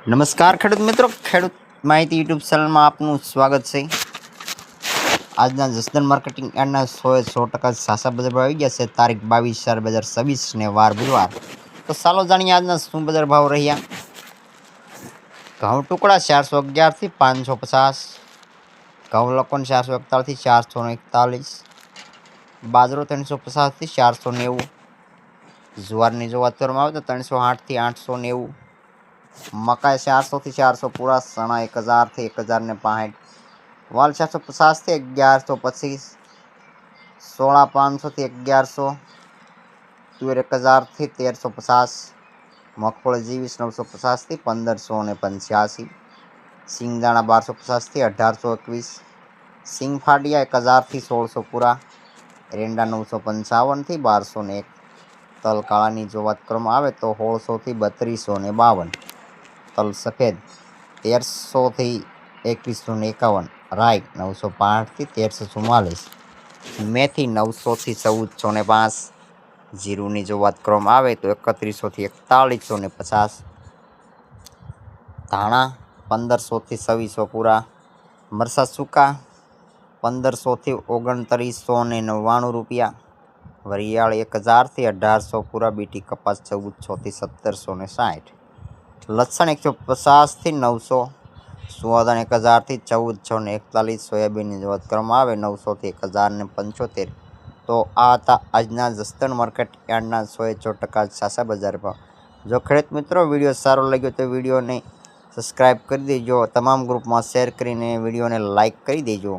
નમસ્કાર ખેડૂત મિત્રો, ખેડૂત માહિતી યુટ્યુબ ચેનલમાં આપનું સ્વાગત છે। આજના જસદણ માર્કેટિંગ યાર્ડના 100% સાચા બજાર ભાવ આવી ગયા છે। તારીખ 22/4/2026 ને વાર બુધવાર। તો ચાલો જાણીએ આજના શું બજાર ભાવ રહ્યા। ઘઉં ટુકડા 411 થી 550, ઘઉં લોકોન 441 થી 441, બાજરો 350 થી 490, જુવારની જો વાત કરવામાં આવે તો 308 થી 890, मकाई 400 થી 400 पूरा, चना 1000 થી 1065, वाल 450 થી 1125, सोला 500 થી 1100, तुअर 1000 થી 1350, मगफળી 950 થી 1585, सिंगदाणा 1250 થી 1821, सिंग फाडिया 1000 થી 1600 पूरा, एरंडा 955 થી 1201, तल काळानी जो बात करवामां आवे तो 1600 થી 3252, तल सफेद 1300 થી 2151, राई 965 થી 1344, मेथी 900 થી 1405, जीरुनी जो बात करवामां आवे तो 3100 થી 4150, धाणा 1500 થી 2600 पूरा, मरचा सूका 1500 થી 2999 रुपया, वरियाळ 1000 થી 1800 पूरा, बीटी कपास 1400 થી 1760, लक्षण 150 થી 900, सुवादान 1000 થી 1441, सोयाबीन ની વાત કરવામાં આવે 900 થી 1075। તો આ હતા આજના જસદણ માર્કેટ યાર્ડના 100% સાચા બજાર ભાવ। જો ખેડૂત મિત્રો વિડીયો સારો લાગ્યો તો વિડીયોને સબસ્ક્રાઈબ કરી દેજો, તમામ ગ્રુપમાં શેર કરીને વિડીયોને લાઈક કરી દેજો।